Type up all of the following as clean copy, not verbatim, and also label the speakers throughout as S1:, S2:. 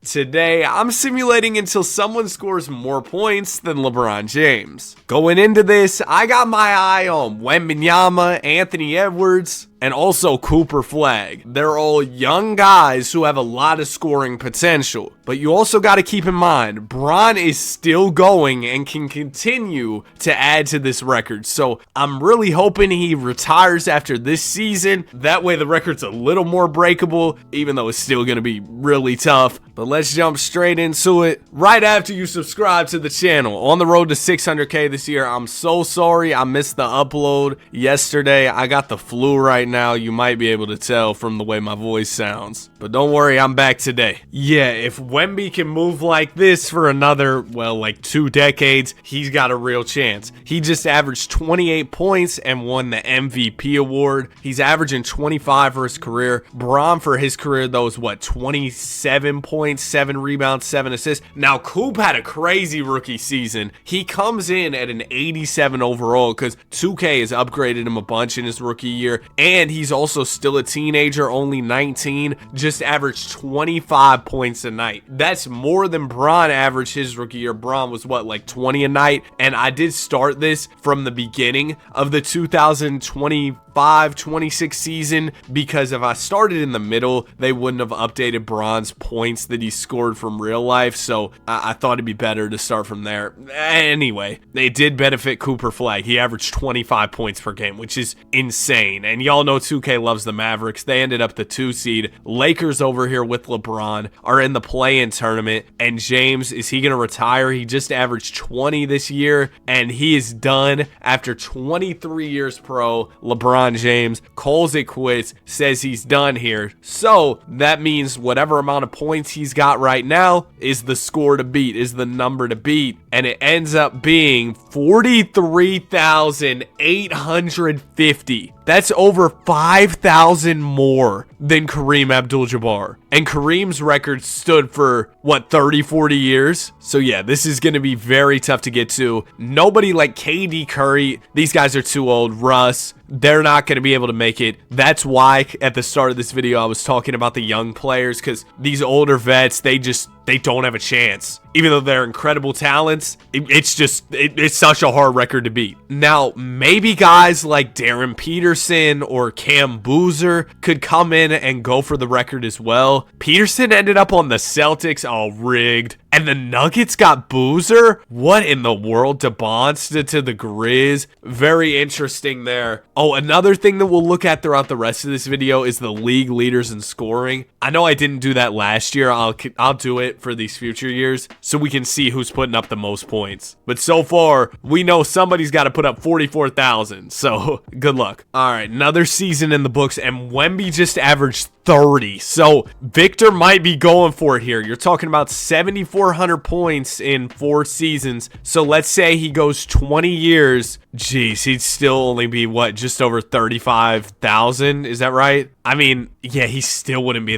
S1: Today, I'm simulating until someone scores more points than LeBron James. Going into this, I got my eye on Wembanyama, Anthony Edwards, and also Cooper Flagg. They're all young guys who have a lot of scoring potential. But you also got to keep in mind, Bron is still going and can continue to add to this record. So I'm really hoping he retires after this season. That way the record's a little more breakable, even though it's still going to be really tough. But let's jump straight into it right after you subscribe to the channel. On the road to 600K this year. I'm so sorry I missed the upload yesterday. I got the flu right now. You might be able to tell from the way my voice sounds. But don't worry, I'm back today. Yeah, if Wemby can move like this for another, well, like 2 decades, he's got a real chance. He just averaged 28 points and won the MVP award. He's averaging 25 for his career. Bron for his career, though, is what, 27 points, 7 rebounds, 7 assists. Now, Coop had a crazy rookie season. He comes in at an 87 overall because 2K has upgraded him a bunch in his rookie year, and he's also still a teenager, only 19, just averaged 25 points a night. That's more than Bron averaged his rookie year. Bron was what, like 20 a night? And I did start this from the beginning of the 2025-26 season because if I started in the middle, they wouldn't have updated Bron's points that he scored from real life, so I thought it'd be better to start from there. Anyway, they did benefit Cooper Flagg. He averaged 25 points per game, which is insane, and y'all know 2K loves the Mavericks. They ended up the 2 seed. Lakers over here with LeBron are in the play-in tournament, and James, is he going to retire? He just averaged 20 this year, and he is done after 23 years pro. LeBron James calls it quits, says he's done here. So that means whatever amount of points he's got right now is the score to beat, is the number to beat, and it ends up being 43,850. That's over 5,000 more than Kareem Abdul-Jabbar. And Kareem's record stood for, what, 30, 40 years? So yeah, this is going to be very tough to get to. Nobody like KD, Curry, these guys are too old. Russ, they're not going to be able to make it. That's why at the start of this video I was talking about the young players, because these older vets, they don't have a chance. Even though they're incredible talents, it's such a hard record to beat. Now, maybe guys like Darren Peterson or Cam Boozer could come in and go for the record as well. Peterson ended up on the Celtics, all rigged. And the Nuggets got Boozer? What in the world? DeBonsta to the Grizz? Very interesting there. Oh, another thing that we'll look at throughout the rest of this video is the league leaders in scoring. I know I didn't do that last year. I'll do it for these future years so we can see who's putting up the most points. But so far, we know somebody's got to put up 44,000. So good luck. All right, another season in the books, and Wemby just averaged 30. So Victor might be going for it here. You're talking about 7,400 points in 4 seasons. So let's say he goes 20 years. Jeez, he'd still only be, what, just over 35,000? Is that right? I mean, yeah, he still wouldn't be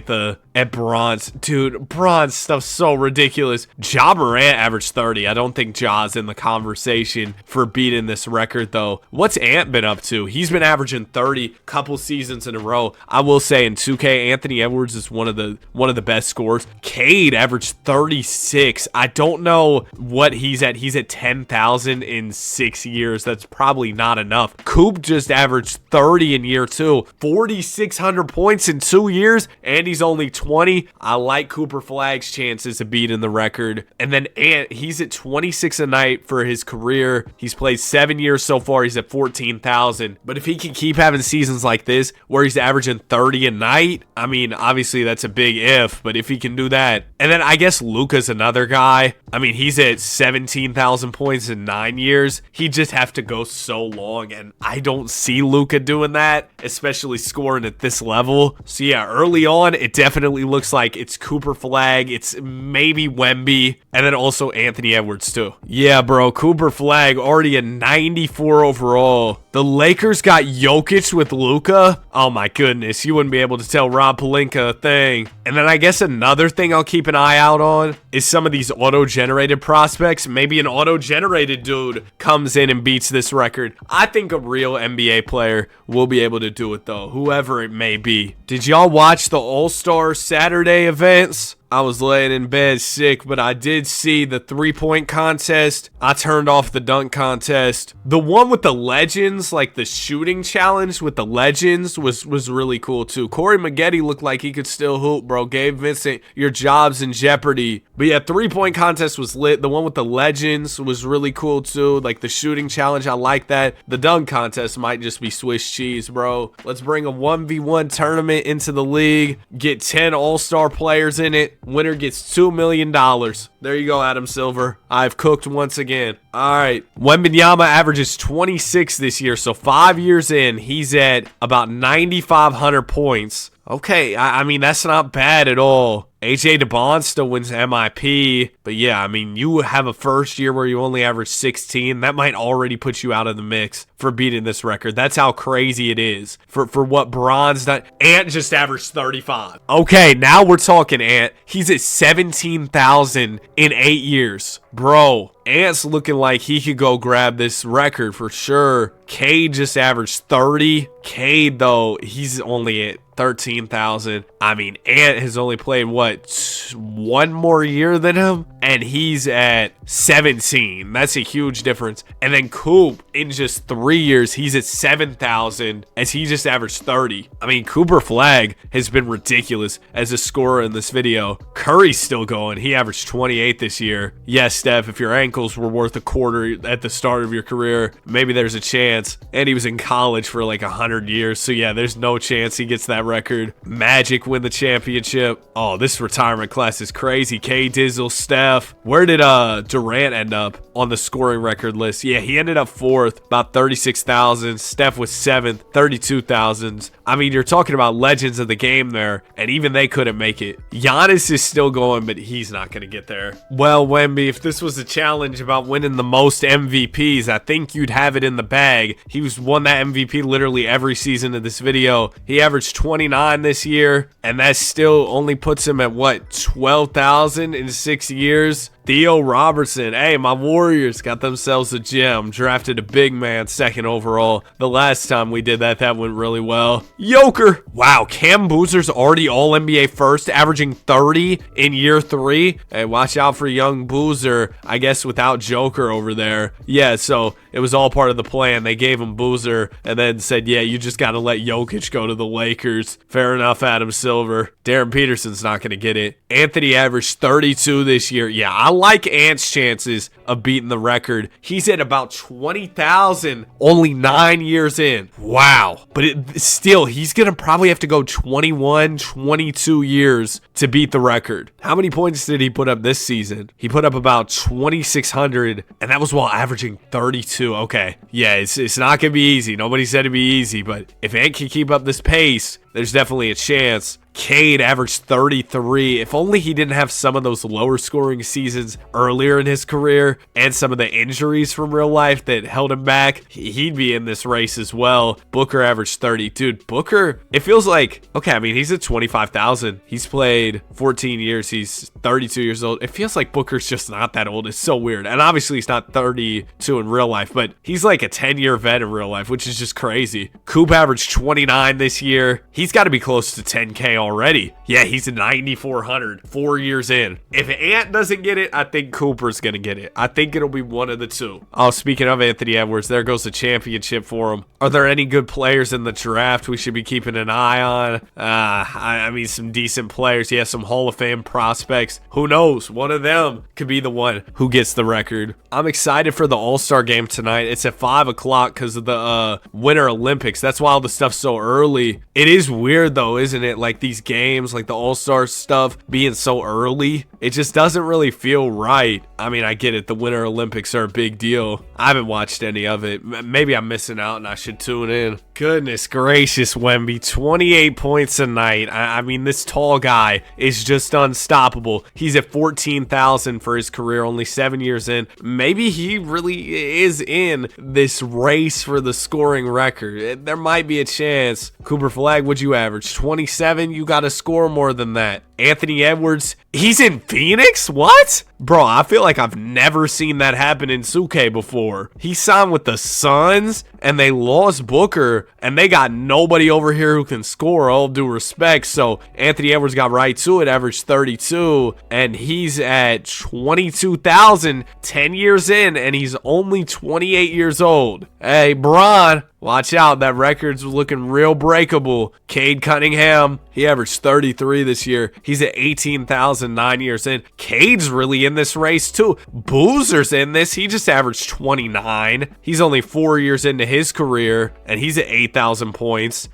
S1: at Bron's. Dude, Bron's stuff's so ridiculous. Ja Morant averaged 30. I don't think Ja's in the conversation for beating this record, though. What's Ant been up to? He's been averaging 30 couple seasons in a row. I will say in 2K, Anthony Edwards is one of the best scorers. Cade averaged 36. I don't know what he's at. He's at 10,000 in 6 years. That's probably not enough. Coop just averaged 30 in year 2. 4,600 points in 2 years, and he's only 20. I like Cooper Flagg's chances of beating the record. And then Ant, he's at 26 a night for his career. He's played 7 years so far. He's at 14,000. But if he can keep having seasons like this where he's averaging 30 a night, I mean, obviously that's a big if, but if he can do that. And then I guess Luka's another guy. I mean, he's at 17,000 points in 9 years. He'd just have to go so long, and I don't see Luka doing that, especially scoring at this level. So yeah, early on, it definitely looks like it's Cooper Flagg, it's maybe Wemby, and then also Anthony Edwards too. Yeah, bro, Cooper Flagg already a 94 overall. The Lakers got Jokic with Luka. Oh my goodness, you wouldn't be able to tell Rob Pelinka a thing. And then I guess another thing I'll keep an eye out on is some of these auto-generated prospects. Maybe an auto-generated dude comes in and beats this record. I think a real NBA player will be able to do it, though, whoever it may be. Did y'all watch the All-Star Saturday events? I was laying in bed sick, but I did see the three-point contest. I turned off the dunk contest. The one with the legends, like the shooting challenge with the legends, was really cool too. Corey Maggette looked like he could still hoop, bro. Gabe Vincent, your job's in jeopardy. But yeah, three-point contest was lit. The one with the legends was really cool too. Like the shooting challenge, I like that. The dunk contest might just be Swiss cheese, bro. Let's bring a 1v1 tournament into the league. Get 10 all-star players in it. Winner gets $2 million. There you go, Adam Silver. I've cooked once again. All right. Wembanyama averages 26 this year. So 5 years in, he's at about 9,500 points. Okay, I mean, that's not bad at all. AJ DeBond still wins MIP, but yeah, I mean, you have a first year where you only average 16. That might already put you out of the mix for beating this record. That's how crazy it is for what Bron's done. Ant just averaged 35. Okay, now we're talking Ant. He's at 17,000 in 8 years. Bro, Ant's looking like he could go grab this record for sure. Cade just averaged 30. Cade, though, he's only at 13,000. I mean, Ant has only played, what, one more year than him? And he's at 17. That's a huge difference. And then Coop, in just 3 years, he's at 7,000 as he just averaged 30. I mean, Cooper Flagg has been ridiculous as a scorer in this video. Curry's still going. He averaged 28 this year. Yes, Steph, if your ankles were worth a quarter at the start of your career, maybe there's a chance. And he was in college for like 100 years. So yeah, there's no chance he gets that record. Magic win the championship. Oh, this retirement class is crazy. K Dizzle, Steph. Where did Durant end up on the scoring record list? Yeah, he ended up 4th, about 36,000. Steph was 7th, 32,000. I mean, you're talking about legends of the game there, and even they couldn't make it. Giannis is still going, but he's not going to get there. Well, Wemby, if this was a challenge about winning the most MVPs, I think you'd have it in the bag. He won that MVP literally every season of this video. He averaged 29 this year, and that still only puts him at, what, 12,000 in 6 years? Theo Robertson, hey, my Warriors got themselves a gem. Drafted a big man 2nd overall. The last time we did that went really well. Joker. Wow, Cam Boozer's already All-NBA first, averaging 30 in year 3. Hey, watch out for young Boozer, I guess without Joker over there. Yeah, so it was all part of the plan. They gave him Boozer and then said, yeah, you just got to let Jokic go to the Lakers. Fair enough, Adam Silver. Darren Peterson's not going to get it. Anthony averaged 32 this year. Yeah, I like Ant's chances of beating the record. He's at about 20,000 only 9 years in. Wow. But still, he's going to probably have to go 21, 22 years to beat the record. How many points did he put up this season? He put up about 2,600, and that was while averaging 32. Okay. Yeah, it's not going to be easy. Nobody said it'd be easy, but if Ant can keep up this pace, there's definitely a chance. Cade averaged 33. If only he didn't have some of those lower scoring seasons earlier in his career and some of the injuries from real life that held him back, he'd be in this race as well. Booker averaged 30. Dude, Booker, it feels like, okay, I mean, he's at 25,000. He's played 14 years. He's 32 years old. It feels like Booker's just not that old. It's so weird. And obviously he's not 32 in real life, but he's like a 10-year vet in real life, which is just crazy. Coop averaged 29 this year. He's got to be close to 10K already. Yeah, he's at 9,400 4 years in. If Ant doesn't get it, I think Cooper's going to get it. I think it'll be one of the two. Oh, speaking of Anthony Edwards, there goes the championship for him. Are there any good players in the draft we should be keeping an eye on? I mean, some decent players. Yeah, some Hall of Fame prospects. Who knows? One of them could be the one who gets the record. I'm excited for the All-Star game tonight. It's at 5 o'clock because of the Winter Olympics. That's why all the stuff's so early. It is weird, though, isn't it? Like these games, like the All-Star stuff being so early. It just doesn't really feel right. I mean, I get it. The Winter Olympics are a big deal. I haven't watched any of it. Maybe I'm missing out and I should tune in. Goodness gracious, Wemby. 28 points a night. I mean, this tall guy is just unstoppable. He's at 14,000 for his career, only 7 years in. Maybe he really is in this race for the scoring record. There might be a chance. Cooper Flagg, what'd you average? 27? You got to score more than that. Anthony Edwards, he's in Phoenix? What? Bro, I feel like I've never seen that happen in 2K before. He signed with the Suns, and they lost Booker, and they got nobody over here who can score, all due respect. So Anthony Edwards got right to it, averaged 32, and he's at 22,000, 10 years in, and he's only 28 years old. Hey, Bron, watch out. That record's looking real breakable. Cade Cunningham, he averaged 33 this year. He's at 18,000, 9 years in. Cade's really in this race too. Boozer's in this. He just averaged 29. He's only 4 years into his career, and he's at 8,000 points.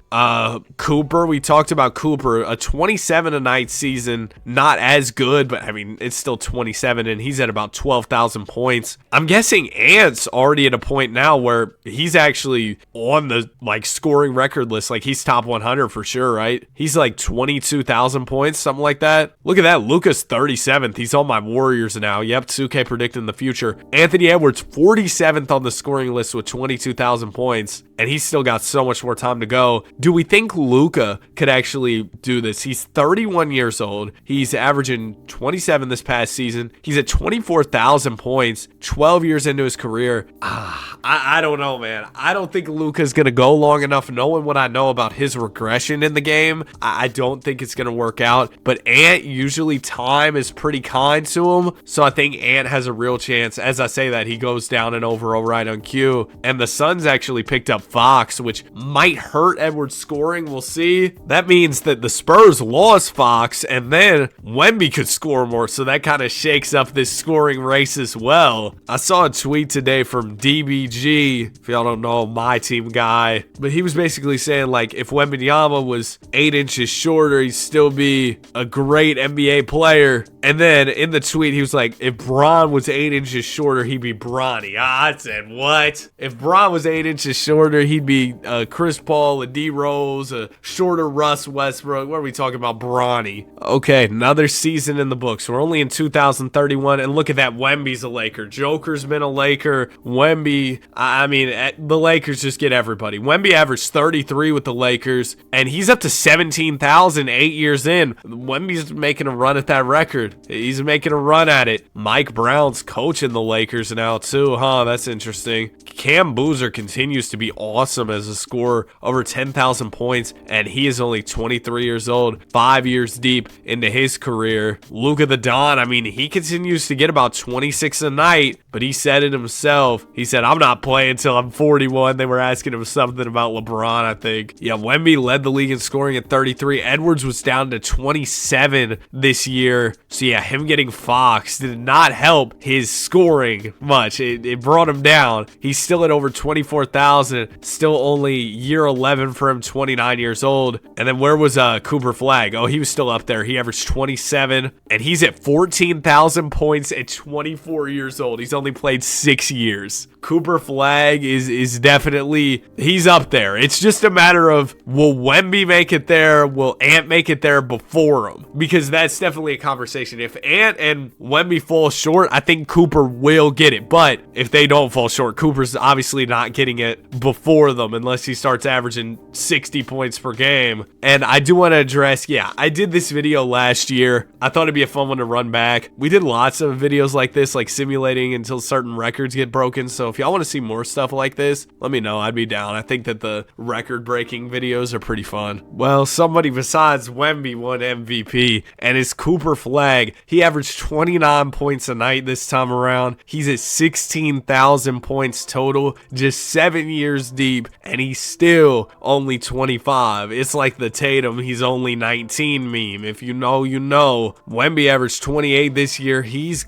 S1: Cooper, we talked about Cooper, a 27 a night season, not as good, but I mean, it's still 27, and he's at about 12,000 points. I'm guessing Ant's already at a point now where he's actually on the like scoring record list. Like he's top 100 for sure, right? He's like 22,000 points, something like that. Look at that. Luka's 37th. He's on my Warriors now. Yep, 2K predicting the future. Anthony Edwards, 47th on the scoring list with 22,000 points, and he's still got so much more time to go. Do we think Luka could actually do this? He's 31 years old. He's averaging 27 this past season. He's at 24,000 points, 12 years into his career. I don't know, man. I don't think Luka's going to go long enough. Knowing what I know about his regression in the game, I don't think it's going to work out. But Ant, usually time is pretty kind to him. So I think Ant has a real chance. As I say that, he goes down an overall right on cue. And the Suns actually picked up Fox, which might hurt Edwards' scoring. We'll see. That means that the Spurs lost Fox, and then Wemby could score more. So that kind of shakes up this scoring race as well. I saw a tweet today from DBG, if y'all don't know, my team guy, but he was basically saying like if Wembanyama was 8 inches shorter, he'd still be a great NBA player. And then in the tweet, he was like, if Bron was 8 inches shorter, he'd be Bronny. I said, what? If Bron was 8 inches shorter, he'd be Chris Paul, a D Rose, a shorter Russ Westbrook. What are we talking about? Bronny. Okay, another season in the books. We're only in 2031, and look at that. Wemby's a Laker. Joker's been a Laker. Wemby, I mean, the Lakers just get everybody. Wemby averaged 33 with the Lakers, and he's up to 17,000 8 years in. Wemby's making a run at that record. He's making a run at it. Mike Brown's coaching the Lakers now too, huh? That's interesting. Cam Boozer continues to be awesome as a scorer, over 10,000 points, and he is only 23 years old, 5 years deep into his career. Luka the Don, I mean, he continues to get about 26 a night, but he said it himself. He said, I'm not playing until I'm 41. They were asking him something about LeBron, I think. Yeah, Wemby led the league in scoring at 33. Edwards was down to 27 this year. So yeah, him getting Fox did not help his scoring much. It brought him down. He's still at over 24,000. Still only year 11 for him, 29 years old. And then where was Cooper Flag? Oh, he was still up there. He averaged 27, and he's at 14,000 points at 24 years old. He's only played 6 years. Cooper Flag is definitely, he's up there. It's just a matter of, will Wemby make it there? Will Ant make it there before him? Because that's definitely a conversation. If Ant and Wemby fall short, I think Cooper will get it. But if they don't fall short, Cooper's obviously not getting it before them unless he starts averaging 60 points per game. And I do want to address, yeah, I did this video last year. I thought it'd be a fun one to run back. We did lots of videos like this, like simulating until certain records get broken. So if y'all want to see more stuff like this, let me know. I'd be down. I think that the record-breaking videos are pretty fun. Well, somebody besides Wemby won MVP, and it's Cooper Flag. He averaged 29 points a night this time around. He's at 16,000 points total, just 7 years deep, and he's still only 25. It's like the Tatum, he's only 19 meme. If you know, you know. Wemby averaged 28 this year. He's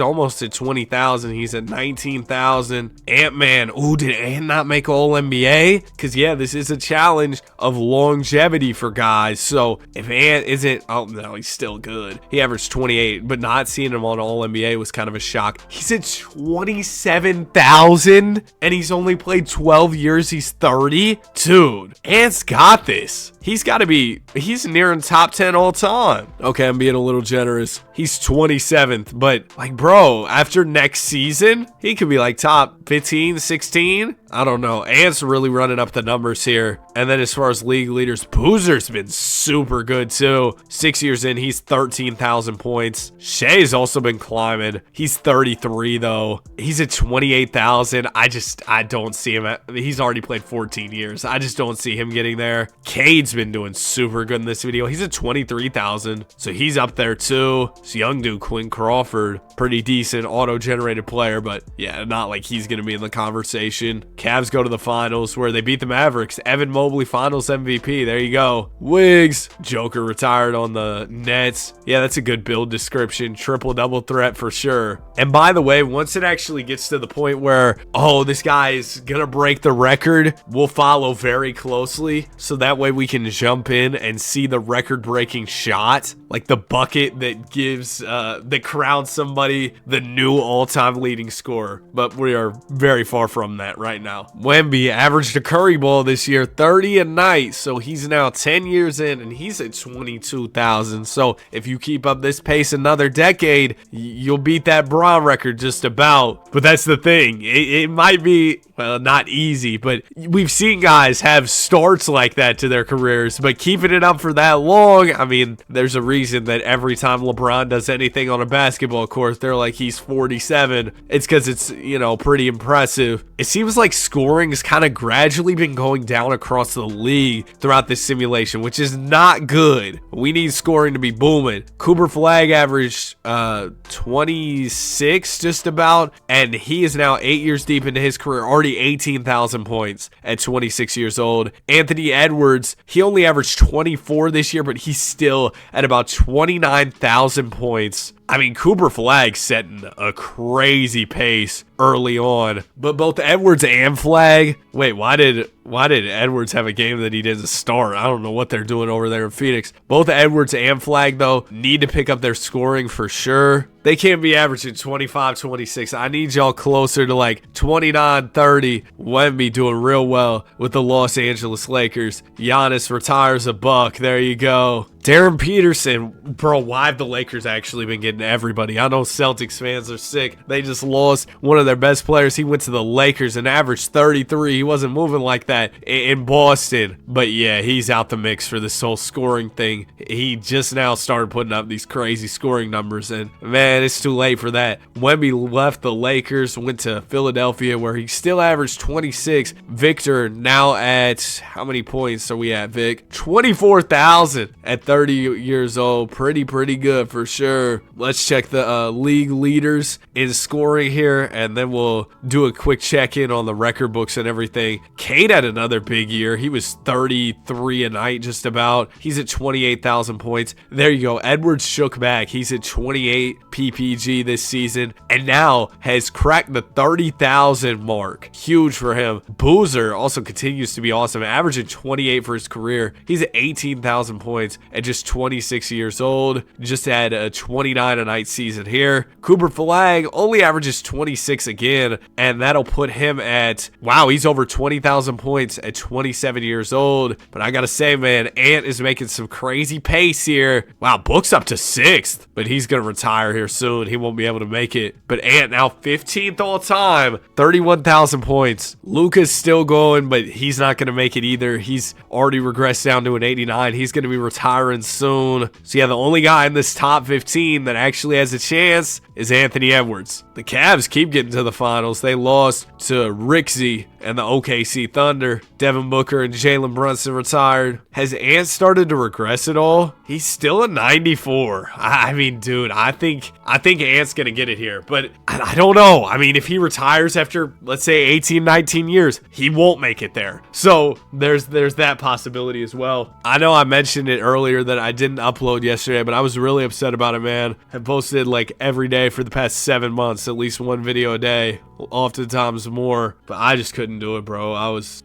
S1: almost at 20,000. He's at 19,000. Ant-Man, ooh, did Ant not make All-NBA? Because, yeah, this is a challenge of longevity for guys. So, if Ant isn't, oh, no, he's still good. He averaged 28, but not seeing him on All-NBA was kind of a shock. He's at 27,000, and he's only played 12 years. He's 30. Dude, Ant's got this. He's got to be, he's nearing top 10 all time. Okay, I'm being a little generous. He's 27th, but like, bro, after next season, he could be like top 15, 16. I don't know. Ant's really running up the numbers here. And then as far as league leaders, Boozer's been super good too. 6 years in, he's 13,000 points. Shea's also been climbing. He's 33 though. He's at 28,000. I don't see him he's already played 14 years. I just don't see him getting there. Cade's been doing super good in this video. He's at 23,000. So he's up there too. This young dude, Quinn Crawford, pretty decent auto-generated player, but yeah, not like he's going to be in the conversation. Cavs go to the finals where they beat the Mavericks. Evan Mobley finals MVP. There you go. Wiggs. Joker retired on the Nets. Yeah, that's a good build description. Triple-double threat for sure. And by the way, once it actually gets to the point where, oh, this guy is going to break the record, we'll follow very closely. So that way we can jump in and see the record-breaking shot. Like the bucket that gives, that crowns somebody the new all-time leading scorer. But we are very far from that right now. Wemby averaged a Curry ball this year, 30 a night. So he's now 10 years in and he's at 22,000. So if you keep up this pace another decade, you'll beat that Bron record just about. But that's the thing. It might be, well, not easy, but we've seen guys have starts like that to their careers, but keeping it up for that long, I mean, there's a reason that every time LeBron does anything on a basketball court, they're like he's 47. It's because it's, you know, pretty impressive. It seems like scoring has kind of gradually been going down across the league throughout this simulation, which is not good. We need scoring to be booming. Cooper Flag averaged 26 just about, and he is now 8 years deep into his career, already 18,000 points at 26 years old. Anthony Edwards, he only averaged 24 this year, but he's still at about 29,000 points. I mean, Cooper Flag setting a crazy pace early on, but both Edwards and Flag, wait, why did Edwards have a game that he didn't start? I don't know what they're doing over there in Phoenix. Both Edwards and Flag, though, need to pick up their scoring for sure. They can't be averaging 25, 26. I need y'all closer to like 29, 30. Wemby doing real well with the Los Angeles Lakers. Giannis retires a buck. There you go. Darren Peterson, bro, why have the Lakers actually been getting everybody? I know Celtics fans are sick. They just lost one of their best players. He went to the Lakers and averaged 33. He wasn't moving like that in Boston. But yeah, he's out the mix for this whole scoring thing. He just now started putting up these crazy scoring numbers, and man, it's too late for that. Wemby left the Lakers, went to Philadelphia, where he still averaged 26. Victor now at, how many points are we at, Vic? 24,000 at 30 years old. Pretty good for sure. Let's check the league leaders in scoring here, and then we'll do a quick check-in on the record books and everything. Cade had another big year. He was 33 a night just about. He's at 28,000 points. There you go. Edwards shook back. He's at 28 PPG this season and now has cracked the 30,000 mark. Huge for him. Boozer also continues to be awesome, averaging 28 for his career. He's at 18,000 points at just 26 years old. Just had a 29 a night season here. Cooper Flag only averages 26 again, and that'll put him at, wow, he's over 20,000 points at 27 years old. But I gotta say, man, Ant is making some crazy pace here. Wow, Book's up to 6th, but he's gonna retire here soon. He won't be able to make it. But Ant now 15th all time, 31,000 points. Luka's still going, but he's not gonna make it either. He's already regressed down to an 89. He's gonna be retiring soon. So yeah, the only guy in this top 15 that actually has a chance is Anthony Edwards. The Cavs keep getting to the finals. They lost to Rixey and the OKC Thunder. Devin Booker and Jalen Brunson retired. Has Ant started to regress at all? He's still a 94. I mean, dude, I think Ant's gonna get it here, but I don't know. I mean, if he retires after, let's say, 18, 19 years, he won't make it there. So there's that possibility as well. I know I mentioned it earlier that I didn't upload yesterday, but I was really upset about it, man. I posted like every day for the past 7 months, at least one video a day, oftentimes more, but I just couldn't do it, bro.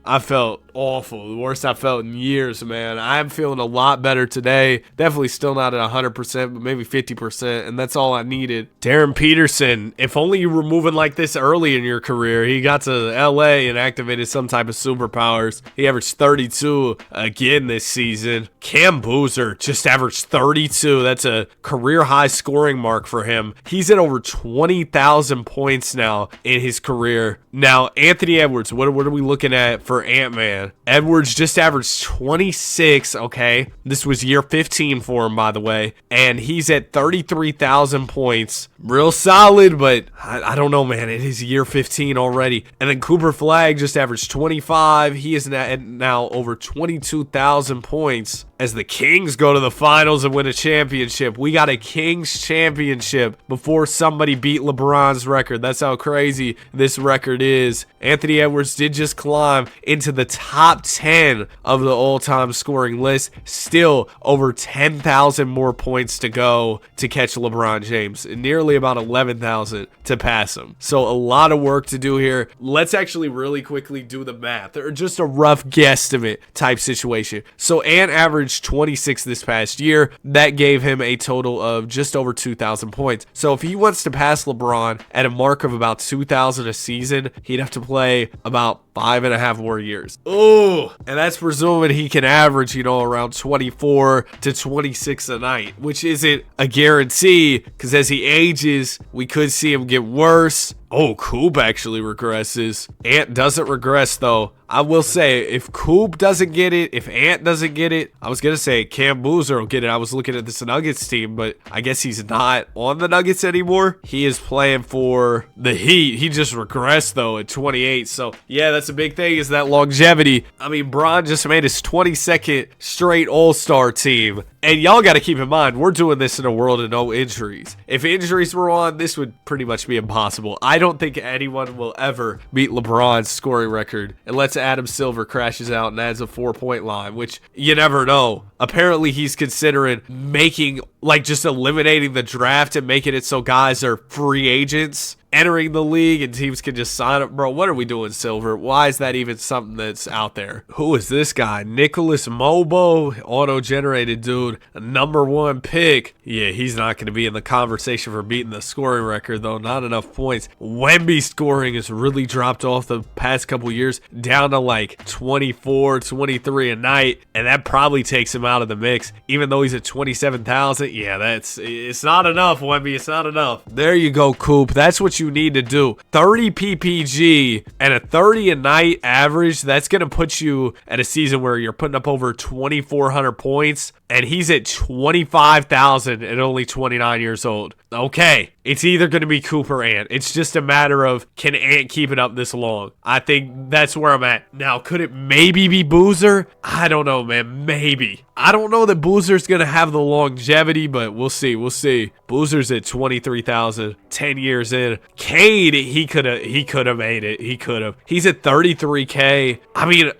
S1: I felt awful. The worst I've felt in years, man. I'm feeling a lot better today. Definitely still not at 100%, but maybe 50%, and that's all I needed. Darren Peterson, if only you were moving like this early in your career. He got to LA and activated some type of superpowers. He averaged 32 again this season. Cam Boozer just averaged 32. That's a career high scoring mark for him. He's at over 20,000 points now in his career. Now, Anthony Edwards, what are we looking at for Ant-Man? Edwards just averaged 26, okay? This was year 15 for him, by the way. And he's at 33,000 points. Real solid, but I don't know, man. It is year 15 already. And then Cooper Flagg just averaged 25. He is now over 22,000 points. As the Kings go to the finals and win a championship. We got a Kings championship before somebody beat LeBron's record. That's how crazy this record is. Anthony Edwards did just climb into the top 10 of the all-time scoring list. Still over 10,000 more points to go to catch LeBron James. And nearly about 11,000 to pass him. So a lot of work to do here. Let's actually really quickly do the math, or just a rough guesstimate type situation. So Ant averaged 26 this past year. That gave him a total of just over 2,000 points. So if he wants to pass LeBron at a mark of about 2,000 a season, he'd have to play about 5.5 more years. Oh, and that's presuming he can average, around 24 to 26 a night, which isn't a guarantee, because as he ages, we could see him get worse. Oh, Coop actually regresses. Ant doesn't regress, though. I will say, if Coop doesn't get it, if Ant doesn't get it, I was going to say Cam Boozer will get it. I was looking at this Nuggets team, but I guess he's not on the Nuggets anymore. He is playing for the Heat. He just regressed, though, at 28. So, yeah, that's a big thing, is that longevity. I mean, Bron just made his 22nd straight All-Star team. And y'all got to keep in mind, we're doing this in a world of no injuries. If injuries were on, this would pretty much be impossible. I don't think anyone will ever beat LeBron's scoring record unless Adam Silver crashes out and adds a 4-point line, which you never know. Apparently, he's considering making, just eliminating the draft and making it so guys are free agents entering the league and teams can just sign up. Bro, what are we doing, Silver? Why is that even something that's out there? Who is this guy? Nicholas Mobo, auto-generated dude, a #1 pick. Yeah, he's not going to be in the conversation for beating the scoring record, though. Not enough points. Wemby's scoring has really dropped off the past couple years, down to 24, 23 a night, and that probably takes him out of the mix. Even though he's at 27,000, yeah, it's not enough, Wemby. It's not enough. There you go, Coop. That's what you need to do. 30 PPG and a 30 a night average, that's going to put you at a season where you're putting up over 2,400 points, and he's at 25,000 at only 29 years old. Okay, it's either going to be Coop or Ant. It's just a matter of, can Ant keep it up this long? I think that's where I'm at. Now, could it maybe be Boozer? I don't know, man. Maybe. I don't know that Boozer's going to have the longevity, but we'll see. We'll see. Boozer's at 23,000, 10 years in. Cade, he could have made it. He could have. He's at 33K.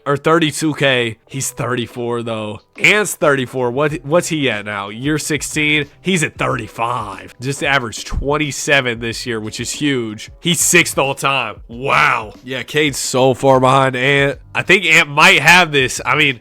S1: Or 32K. He's 34, though. Ant's 34. What's he at now? Year 16. He's at 35. Just averaged 27 this year, which is huge. He's 6th all time. Wow. Yeah, Cade's so far behind Ant. I think Ant might have this. I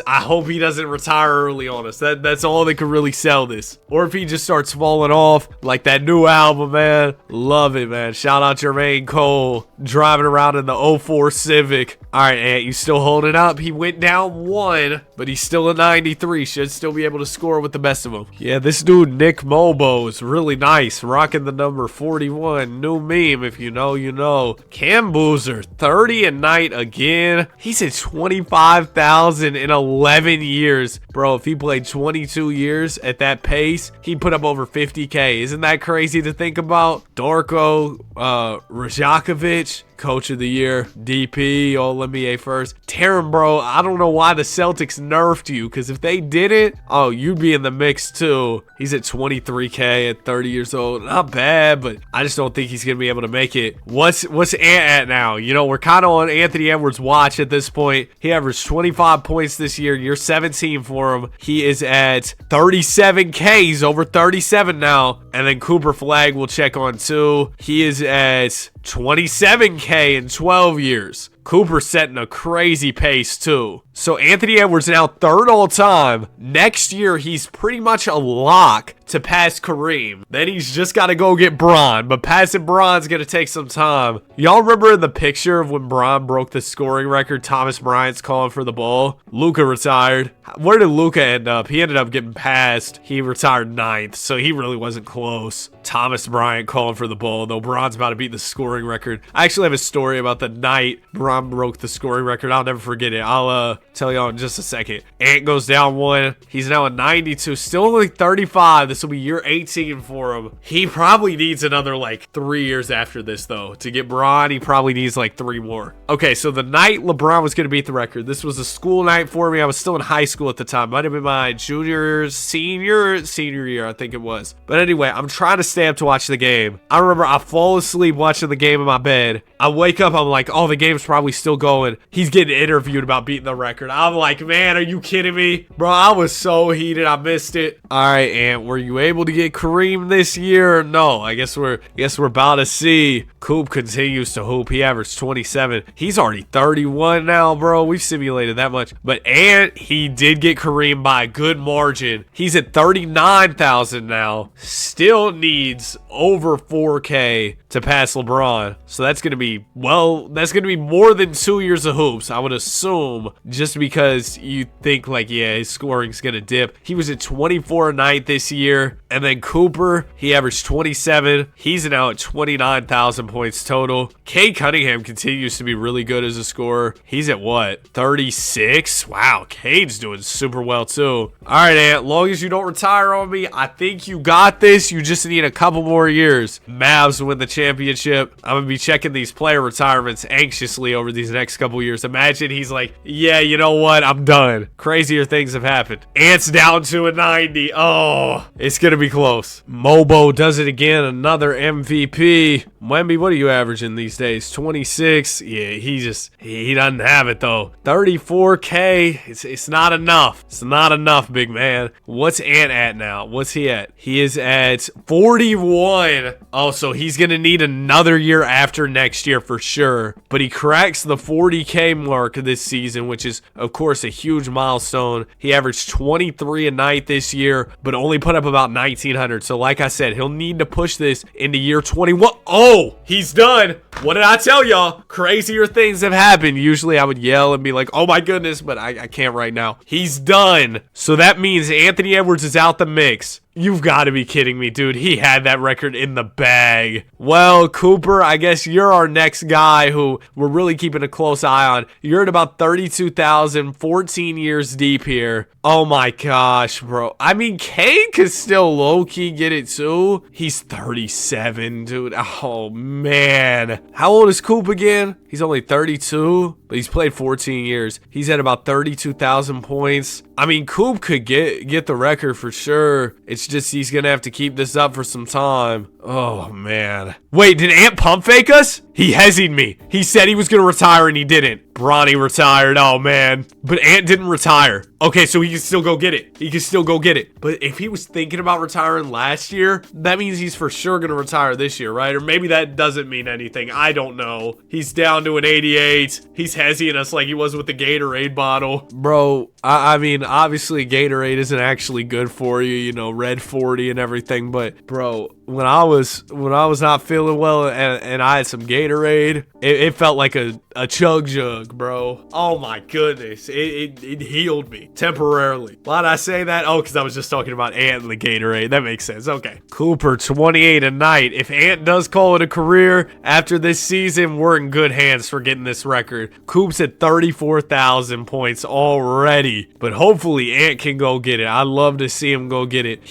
S1: hope he doesn't retire early on us. That's all that could really sell this. Or if he just starts falling off, like that new album, man. Love it, man. Shout out Jermaine Cole, driving around in the 04 Civic. All right, Ant, you still holding up? He went down 1, but he's still a 93. Should still be able to score with the best of them. Yeah, this dude, Nick Mobo, is really nice. Rocking the number 41. New meme. If you know, you know. Cam Boozer, 30 a night again. He's at 25,000 in 11 years. Bro, if he played 22 years at that pace, he'd put up over 50K. Isn't that crazy to think about? Darko Rajakovic, Coach of the Year, DP, All-NBA first. Tarum, bro, I don't know why the Celtics nerfed you, because if they didn't, oh, you'd be in the mix too. He's at 23K at 30 years old. Not bad, but I just don't think he's going to be able to make it. What's Ant at now? We're kind of on Anthony Edwards' watch at this point. He averaged 25 points this year. Year 17 for him. He is at 37K. He's over 37 now. And then Cooper Flagg will check on too. He is at 27K in 12 years. Cooper setting a crazy pace too. So Anthony Edwards now 3rd all time. Next year, he's pretty much a lock to pass Kareem. Then he's just got to go get Bron. But passing Bron's going to take some time. Y'all remember the picture of when Bron broke the scoring record? Thomas Bryant's calling for the ball. Luka retired. Where did Luka end up? He ended up getting passed. He retired 9th, so he really wasn't close. Thomas Bryant calling for the ball, though Bron's about to beat the scoring record. I actually have a story about the night Bron broke the scoring record. I'll never forget it. I'll tell y'all in just a second. Ant goes down 1. He's now at 92. Still only 35. This will be year 18 for him. He probably needs another like 3 years after this, though. To get Bron, he probably needs like 3 more. Okay, so the night LeBron was going to beat the record. This was a school night for me. I was still in high school at the time. Might have been my senior year, I think it was. But anyway, I'm trying to stay up to watch the game. I remember I fall asleep watching the game in my bed. I wake up, I'm like, oh, the game's probably still going. He's getting interviewed about beating the record. I'm like, man, are you kidding me? Bro, I was so heated. I missed it. All right, Ant, were you able to get Kareem this year? No, I guess we're about to see. Coop continues to hoop. He averaged 27. He's already 31 now, bro. We've simulated that much. But Ant, he did get Kareem by a good margin. He's at 39,000 now. Still needs over 4K to pass LeBron. So that's going to be, well, that's going to be more than 2 years of hoops, I would assume, just because you think like, yeah, his scoring's going to dip. He was at 24 a night this year. And then Cooper, he averaged 27. He's now at 29,000 points total. Cade Cunningham continues to be really good as a scorer. He's at what, 36? Wow, Cade's doing super well too. All right, Ant, long as you don't retire on me, I think you got this. You just need a couple more years. Mavs win the championship. I'm going to be checking these player retirements anxiously over these next couple years. Imagine he's like, yeah, you know what? I'm done. Crazier things have happened. Ant's down to a 90. Oh, it's going to be close. Mobo does it again. Another MVP. Wemby, what are you averaging these days? 26. Yeah, he doesn't have it though. 34K. It's not enough. It's not enough, big man. What's Ant at now? What's he at? He is at 41. Oh, so he's going to need another year after next year for sure. But he cracks the 40K mark this season, which is, of course, a huge milestone. He averaged 23 a night this year, but only put up about 1,900. So like I said, he'll need to push this into year 21. Oh, he's done. What did I tell y'all? Crazier things have happened. Usually I would yell and be like, oh my goodness, but I can't right now. He's done. So that means Anthony Edwards is out the mix. You've got to be kidding me, dude. He had that record in the bag. Well, Cooper, I guess you're our next guy who we're really keeping a close eye on. You're at about 32,000, 14 years deep here. Oh my gosh, bro. I mean, Cade could still low-key get it too. He's 37, dude. Oh, man. How old is Coop again? He's only 32, but he's played 14 years. He's at about 32,000 points. I mean, Coop could get the record for sure. It's just he's going to have to keep this up for some time. Oh, man. Wait, did Ant pump fake us? He hezzied me. He said he was going to retire and he didn't. Bronny retired. Oh, man. But Ant didn't retire. Okay, so he can still go get it. He can still go get it. But if he was thinking about retiring last year, that means he's for sure going to retire this year, right? Or maybe that doesn't mean anything. I don't know. He's down to an 88. He's hezzying us like he was with the Gatorade bottle. Bro, I mean, obviously Gatorade isn't actually good for you, you know, red 40 and everything. But, bro, when I was not feeling well and I had some Gatorade, it felt like a chug jug, bro. Oh my goodness. It healed me temporarily. Why did I say that? Oh, because I was just talking about Ant and the Gatorade. That makes sense. Okay. Cooper, 28 a night. If Ant does call it a career after this season, we're in good hands for getting this record. Coop's at 34,000 points already. But hopefully Ant can go get it. I'd love to see him go get it.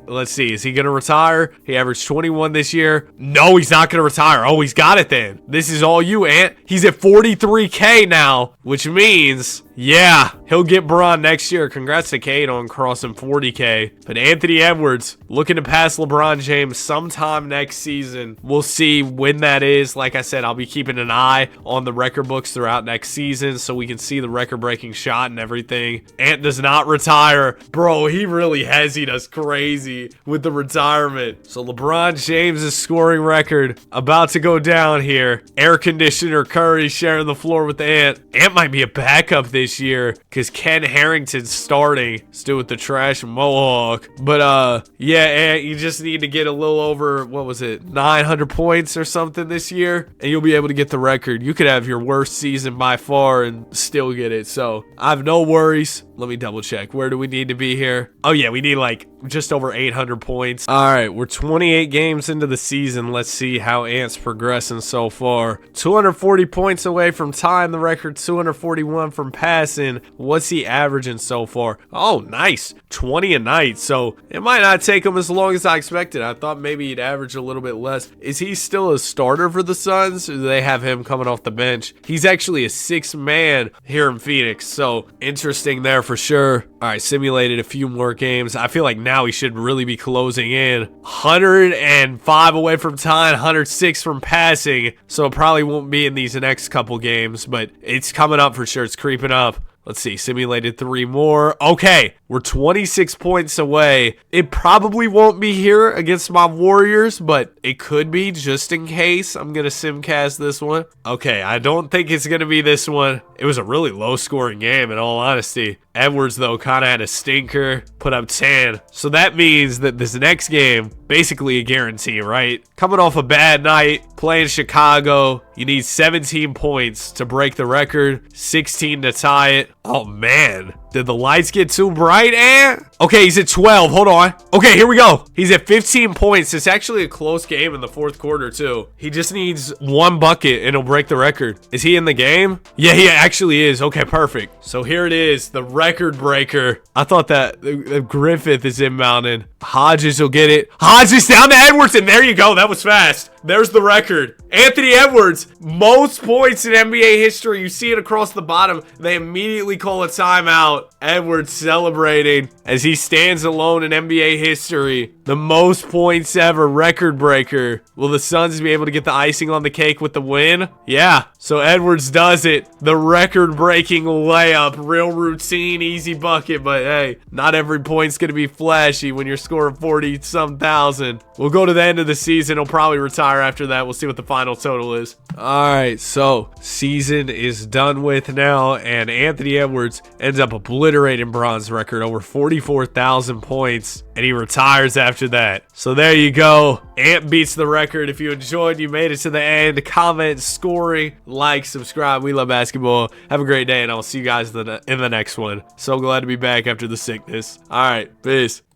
S1: Let's see. Is he going to retire? He averaged 21 this year. No, he's not going to retire. Oh, he's got it then. This is all you, Ant. He's at 43K now, which means Yeah, he'll get Bron next year. Congrats to Kate on crossing 40K. But Anthony Edwards looking to pass LeBron James sometime next season. We'll see when that is. Like I said, I'll be keeping an eye on the record books throughout next season so we can see the record-breaking shot and everything. Ant does not retire. Bro, he really hezzied us crazy with the retirement. So LeBron James' scoring record about to go down here. Air conditioner Curry sharing the floor with Ant. Ant might be a backup this year because Ken Harrington's starting still with the trash mohawk. But yeah, Ant, you just need to get a little over, what was it, 900 points or something this year, and you'll be able to get the record. You could have your worst season by far and still get it. So I have no worries. Let me double check. Where do we need to be here? Oh yeah, we need like just over 800 points. All right, we're 28 games into the season. Let's see how Ant's progressing so far. 240 points away from tying the record, 241 from passing. What's he averaging so far? Oh, nice. 20 a night. So it might not take him as long as I expected. I thought maybe he'd average a little bit less. Is he still a starter for the Suns? Or do they have him coming off the bench? He's actually a 6th man here in Phoenix. So interesting there for sure. All right, simulated a few more games. I feel like now he should really be closing in. 105 away from tying, 106 from passing. So it probably won't be in these next couple games, but it's coming up for sure. It's creeping up. Let's see, simulated 3 more. Okay, we're 26 points away. It probably won't be here against my Warriors, but it could be just in case. I'm going to simcast this one. Okay, I don't think it's going to be this one. It was a really low-scoring game, in all honesty. Edwards, though, kind of had a stinker, put up 10. So that means that this next game, basically a guarantee, right? Coming off a bad night, playing Chicago, you need 17 points to break the record, 16 to tie it. Oh, man. Did the lights get too bright, Ant? Okay, he's at 12. Hold on. Okay, here we go. He's at 15 points. It's actually a close game in the 4th quarter, too. He just needs 1 bucket, and he'll break the record. Is he in the game? Yeah, he actually is. Okay, perfect. So here it is, the record breaker. I thought that Griffith is inbounding. Hodges will get it. Hodges down to Edwards, and there you go. That was fast. There's the record. Anthony Edwards, most points in NBA history. You see it across the bottom. They immediately call a timeout. Edwards celebrating as he stands alone in NBA history. The most points ever, record breaker. Will the Suns be able to get the icing on the cake with the win? Yeah, so Edwards does it. The record-breaking layup. Real routine, easy bucket, but hey, not every point's going to be flashy when you're scoring 40-some thousand. We'll go to the end of the season. He'll probably retire after that. We'll see what the final total is. All right, so season is done with now, and Anthony Edwards ends up obliterating Bron's record, over 44,000 points, and he retires after that. So there you go. Ant beats the record. If you enjoyed, you made it to the end, comment, scoring, like, subscribe. We love basketball. Have a great day, and I'll see you guys in the next one. So glad to be back after the sickness. All right, peace.